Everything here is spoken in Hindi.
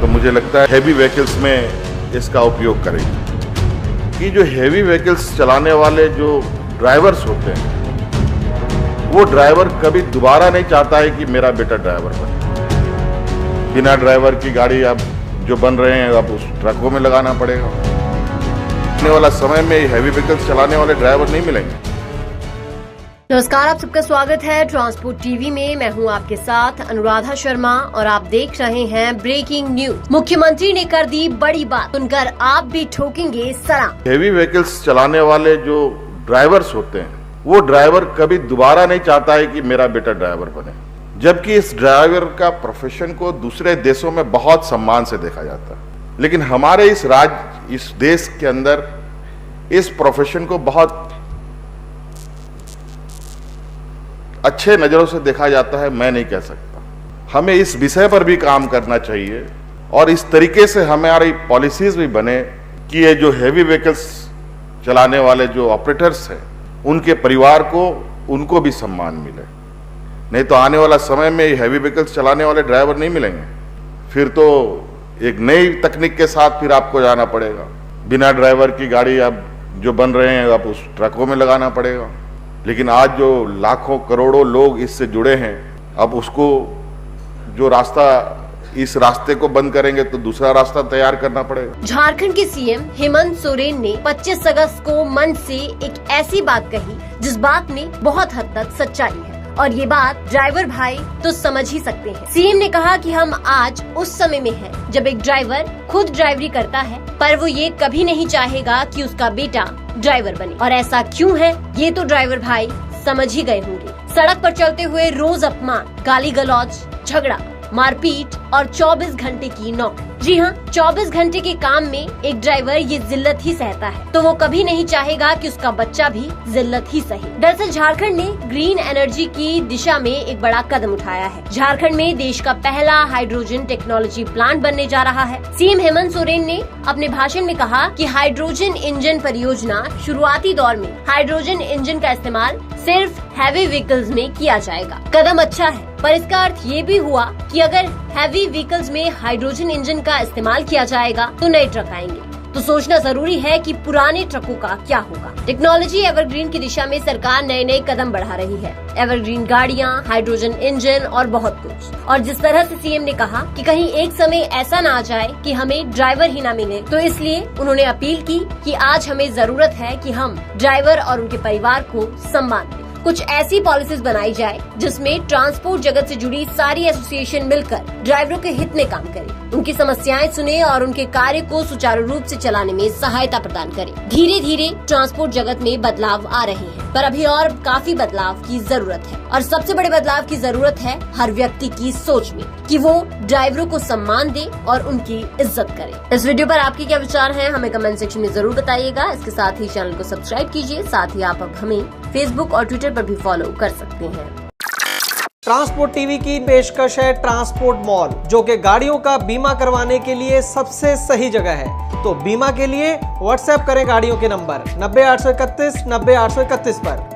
तो मुझे लगता है हैवी व्हीकल्स में इसका उपयोग करेंगे कि जो हैवी व्हीकल्स चलाने वाले जो ड्राइवर्स होते हैं वो ड्राइवर कभी दोबारा नहीं चाहता है कि मेरा बेटा ड्राइवर बने। बिना ड्राइवर की गाड़ी अब जो बन रहे हैं अब उस ट्रकों में लगाना पड़ेगा। आने वाला समय में हैवी व्हीकल्स चलाने वाले ड्राइवर नहीं मिलेंगे। नमस्कार, आप सबका स्वागत है ट्रांसपोर्ट टीवी में। मैं हूं आपके साथ अनुराधा शर्मा और आप देख रहे हैं ब्रेकिंग न्यूज। मुख्यमंत्री ने कर दी बड़ी बात, सुनकर आप भी ठोकेंगे सलाम। हैवी व्हीकल्स चलाने वाले जो ड्राइवर्स होते हैं वो ड्राइवर कभी दोबारा नहीं चाहता है कि मेरा बेटा ड्राइवर बने, जबकि इस ड्राइवर का प्रोफेशन को दूसरे देशों में बहुत सम्मान से देखा जाता है। लेकिन हमारे इस देश के अंदर इस प्रोफेशन को बहुत अच्छे नजरों से देखा जाता है। मैं नहीं कह सकता, हमें इस विषय पर भी काम करना चाहिए और इस तरीके से हमारी पॉलिसीज भी बने कि ये जो हैवी व्हीकल्स चलाने वाले जो ऑपरेटर्स हैं उनके परिवार को उनको भी सम्मान मिले। नहीं तो आने वाला समय में हैवी व्हीकल्स चलाने वाले ड्राइवर नहीं मिलेंगे। फिर तो एक नई तकनीक के साथ फिर आपको जाना पड़ेगा। बिना ड्राइवर की गाड़ी अब जो बन रहे हैं अब उस ट्रकों में लगाना पड़ेगा। लेकिन आज जो लाखों करोड़ों लोग इससे जुड़े हैं, अब उसको जो रास्ता इस रास्ते को बंद करेंगे तो दूसरा रास्ता तैयार करना पड़ेगा। झारखंड के सीएम हेमंत सोरेन ने 25 अगस्त को मंच से एक ऐसी बात कही जिस बात में बहुत हद तक सच्चाई है, और ये बात ड्राइवर भाई तो समझ ही सकते हैं। सीएम ने कहा कि हम आज उस समय में हैं जब एक ड्राइवर खुद ड्राइवरी करता है, पर वो ये कभी नहीं चाहेगा कि उसका बेटा ड्राइवर बने। और ऐसा क्यों है ये तो ड्राइवर भाई समझ ही गए होंगे। सड़क पर चलते हुए रोज अपमान, गाली गलौज, झगड़ा, मारपीट और 24 घंटे की नौकरी। जी हाँ, 24 घंटे के काम में एक ड्राइवर ये जिल्लत ही सहता है, तो वो कभी नहीं चाहेगा कि उसका बच्चा भी जिल्लत ही सहे। दरअसल झारखंड ने ग्रीन एनर्जी की दिशा में एक बड़ा कदम उठाया है। झारखंड में देश का पहला हाइड्रोजन टेक्नोलॉजी प्लांट बनने जा रहा है। सीएम हेमंत सोरेन ने अपने भाषण में कहा कि हाइड्रोजन इंजन परियोजना शुरुआती दौर में हाइड्रोजन इंजन का इस्तेमाल सिर्फ हैवी व्हीकल्स में किया जाएगा। कदम अच्छा है, पर इसका अर्थ ये भी हुआ कि अगर हैवी व्हीकल्स में हाइड्रोजन इंजन का इस्तेमाल किया जाएगा तो नए ट्रक आएंगे। तो सोचना जरूरी है कि पुराने ट्रकों का क्या होगा। टेक्नोलॉजी एवरग्रीन की दिशा में सरकार नए नए कदम बढ़ा रही है। एवरग्रीन गाड़ियां, हाइड्रोजन इंजन और बहुत कुछ। और जिस तरह से सीएम ने कहा कि कहीं एक समय ऐसा ना आ जाए कि हमें ड्राइवर ही ना मिले, तो इसलिए उन्होंने अपील की कि आज हमें जरूरत है कि हम ड्राइवर और उनके परिवार को सम्मान दें। कुछ ऐसी पॉलिसीज बनाई जाए जिसमें ट्रांसपोर्ट जगत से जुड़ी सारी एसोसिएशन मिलकर ड्राइवरों के हित में काम करें, उनकी समस्याएं सुने और उनके कार्य को सुचारू रूप से चलाने में सहायता प्रदान करें। धीरे धीरे ट्रांसपोर्ट जगत में बदलाव आ रहे हैं, पर अभी और काफी बदलाव की जरूरत है। और सबसे बड़े बदलाव की जरूरत है हर व्यक्ति की सोच में कि वो ड्राइवरों को सम्मान दे और उनकी इज्जत करे। इस वीडियो पर आपके क्या विचार हैं, हमें कमेंट सेक्शन में जरूर बताइएगा। इसके साथ ही चैनल को सब्सक्राइब कीजिए। साथ ही आप अब हमें फेसबुक और ट्विटर पर भी फॉलो कर सकते हैं। ट्रांसपोर्ट टीवी की पेशकश है ट्रांसपोर्ट मॉल, जो कि गाड़ियों का बीमा करवाने के लिए सबसे सही जगह है। तो बीमा के लिए व्हाट्सएप करें गाड़ियों के नंबर 90 831 90 831 पर।